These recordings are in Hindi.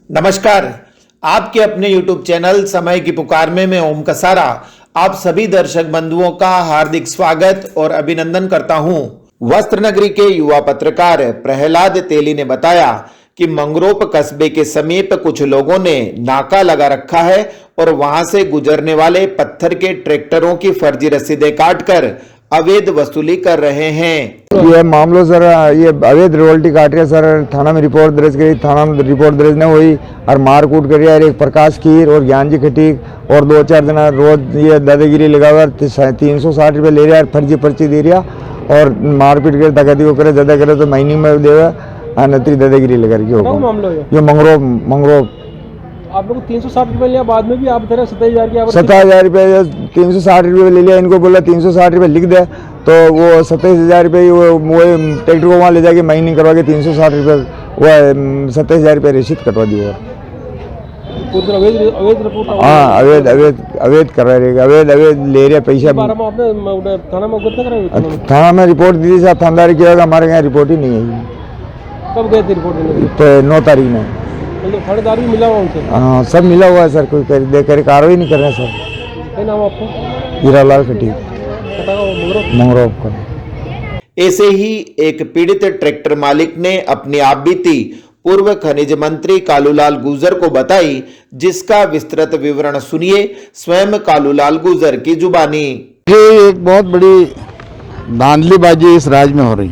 नमस्कार, आपके अपने YouTube चैनल समय की पुकार में मैं ओम कसारा आप सभी दर्शक बंधुओं का हार्दिक स्वागत और अभिनंदन करता हूं। वस्त्र नगरी के युवा पत्रकार प्रहलाद तेली ने बताया कि मंगरोप कस्बे के समीप कुछ लोगों ने नाका लगा रखा है और वहां से गुजरने वाले पत्थर के ट्रैक्टरों की फर्जी रसीदें काटकर अवैध वसूली कर रहे हैं। ये मामलो सर, ये अवैध रॉयल्टी काट रहे सर। थाना में रिपोर्ट दर्ज करी, थाना में रिपोर्ट दर्ज नहीं हुई और मारकूट करी यार। एक प्रकाश कीर और ज्ञान जी खटीक और 2-4 जना रोज ये दादागिरी लगा हुआ 360 रुपये ले रहा है, फर्जी पर्ची दे रहा और मारपीट कर धगाधी को करे, ज्यादा करे तो माइनिंग में देवा नतरी दादागिरी लगा रही हो। ये मंगरो आप लोग 360 रुपये लिया, बाद में भी आप 27,000 रुपये 360 रुपये ले लिया। इनको बोला 360 रुपये लिख दे तो वो 27,000 रुपये वो ट्रैक्टर को वहाँ ले जाके माइनिंग करवा के 360 रुपये वो 27,000 रुपये रसीद कटवा दी। हाँ, अवैध कर रहे, अवैध ले रहे पैसा। थाना में रिपोर्ट दी थी साहब, थानेदार किया होगा, हमारे यहाँ रिपोर्ट ही नहीं है। कब गए थे रिपोर्ट? तो 9 तारीख में। थानेदार भी मिला हुआ उनसे? हाँ, सब मिला हुआ है सर, कोई कार्रवाई नहीं कर रहे हैं सर। क्या नाम आपका? हीरालाल खटीक, मंगरोप का। ऐसे ही एक पीड़ित ट्रैक्टर मालिक ने अपनी आप बीती पूर्व खनिज मंत्री कालूलाल गुर्जर को बताई, जिसका विस्तृत विवरण सुनिए स्वयं कालूलाल गुर्जर की जुबानी। एक बहुत बड़ी धांधलीबाजी इस राज्य में हो रही।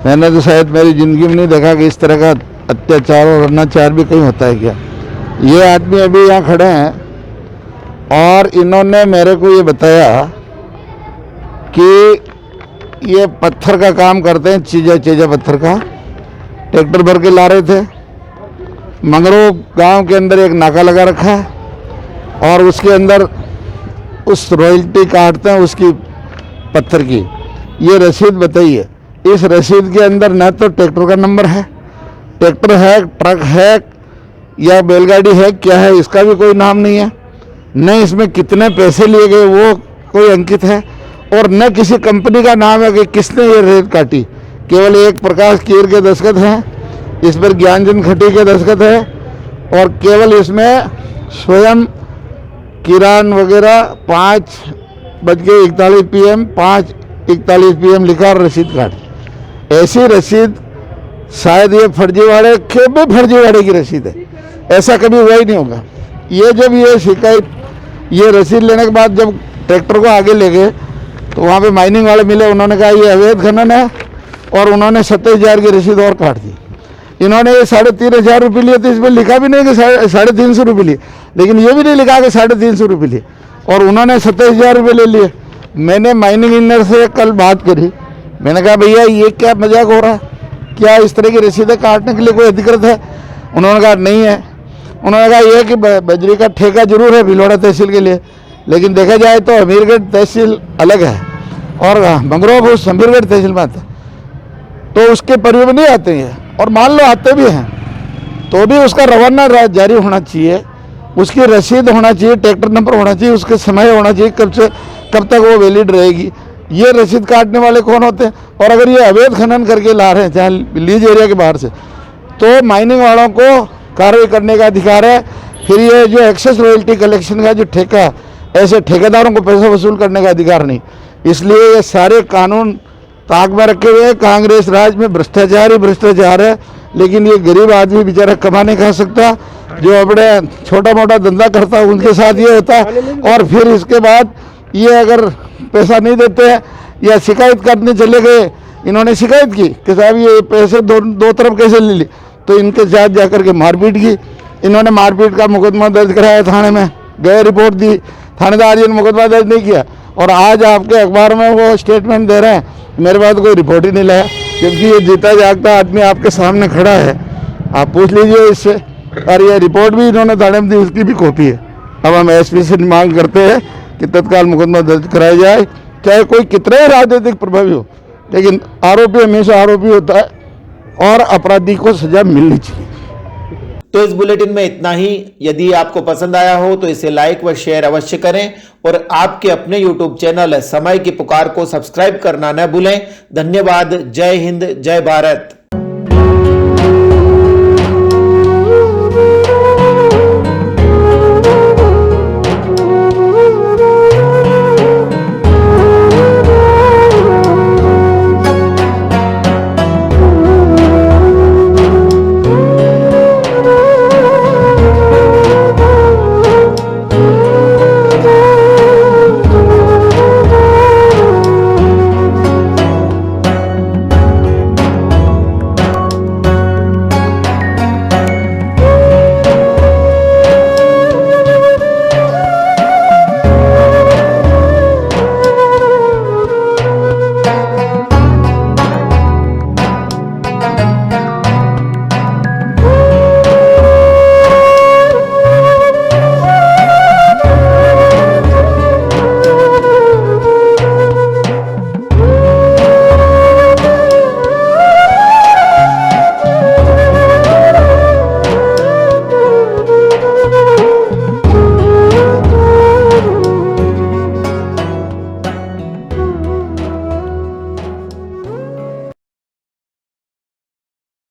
मैंने तो शायद मेरी जिंदगी में नहीं देखा कि इस तरह का अत्याचार और अनाचार भी कहीं होता है क्या। ये आदमी अभी यहाँ खड़े हैं और इन्होंने मेरे को ये बताया कि ये पत्थर का काम करते हैं, चीजा पत्थर का ट्रैक्टर भर के ला रहे थे। मंगरो गांव के अंदर एक नाका लगा रखा है और उसके अंदर उस रॉयल्टी काटते हैं उसकी पत्थर की। ये रसीद बताइए, इस रसीद के अंदर न तो ट्रैक्टर का नंबर है, ट्रैक्टर है, ट्रक है या बैलगाड़ी है, क्या है इसका भी कोई नाम नहीं है, न इसमें कितने पैसे लिए गए वो कोई अंकित है और न किसी कंपनी का नाम है कि किसने ये रेत काटी। केवल एक प्रकाश कीर के दस्तखत हैं, इस पर ज्ञानचंद खटी के दस्तखत है और केवल इसमें स्वयं किरान वगैरह 5:41 PM 5:41 PM लिखा और रसीद काट। ऐसी रसीद शायद ये फर्जीवाड़े की रसीद है, ऐसा कभी हुआ ही नहीं होगा। ये जब ये शिकायत ये रसीद लेने के बाद जब ट्रैक्टर को आगे ले गए तो वहाँ पे माइनिंग वाले मिले, उन्होंने कहा ये अवैध खनन है और उन्होंने 27,000 की रसीद और काट दी। इन्होंने ये 3,500 रुपये लिए तो इसमें लिखा भी नहीं कि 350 रुपये लिए, लेकिन ये भी नहीं लिखा कि 350 रुपये लिए और उन्होंने 27,000 रुपये ले लिए। मैंने माइनिंग इंजीनियर से कल बात करी, मैंने कहा भैया ये क्या मजाक हो रहा है, क्या इस तरह की रसीदें काटने के लिए कोई अधिकृत है? उन्होंने कहा नहीं है। उन्होंने कहा यह कि बजरी का ठेका जरूर है भिलवाड़ा तहसील के लिए, लेकिन देखा जाए तो अमीरगढ़ तहसील अलग है और मंगरोप उस अमीरगढ़ तहसील में आता है, तो उसके परिवहन में नहीं आते हैं और मान लो आते भी हैं तो भी उसका रवाना जारी होना चाहिए, उसकी रसीद होना चाहिए, ट्रैक्टर नंबर होना चाहिए, उसके समय होना चाहिए, कब तक वो वैलिड रहेगी। ये रसीद काटने वाले कौन होते हैं? और अगर ये अवैध खनन करके ला रहे हैं चाहे लीज एरिया के बाहर से, तो माइनिंग वालों को कार्रवाई करने का अधिकार है। फिर ये जो एक्सेस रॉयल्टी कलेक्शन का जो ठेका, ऐसे ठेकेदारों को पैसा वसूल करने का अधिकार नहीं। इसलिए ये सारे कानून ताक में रखे हुए हैं। कांग्रेस राज में भ्रष्टाचार ही भ्रष्टाचार है, लेकिन ये गरीब आदमी बेचारा कमा नहीं खा सकता, जो अपने छोटा मोटा धंधा करता है उनके साथ ये होता है। और फिर इसके बाद ये अगर पैसा नहीं देते हैं या शिकायत करने चले गए, इन्होंने शिकायत की कि साहब ये पैसे दो तरफ कैसे ले ली, तो इनके साथ जाकर के मारपीट की। इन्होंने मारपीट का मुकदमा दर्ज कराया, थाने में गए, रिपोर्ट दी, थानेदार जी ने मुकदमा दर्ज नहीं किया और आज आपके अखबार में वो स्टेटमेंट दे रहे हैं मेरे पास कोई रिपोर्ट ही नहीं लाया, जबकि ये जीता जागता आदमी आपके सामने खड़ा है। आप पूछ लीजिए इससे, और ये रिपोर्ट भी इन्होंने थाने में दी, उसकी भी कॉपी है। अब हम SP से मांग करते हैं कि तत्काल मुकदमा दर्ज कराया जाए, चाहे कोई कितना ही राजनीतिक प्रभावी हो, लेकिन आरोपी हमेशा आरोपी होता है और अपराधी को सजा मिलनी चाहिए। तो इस बुलेटिन में इतना ही। यदि आपको पसंद आया हो तो इसे लाइक व शेयर अवश्य करें और आपके अपने YouTube चैनल समय की पुकार को सब्सक्राइब करना न भूलें। धन्यवाद। जय हिंद, जय भारत।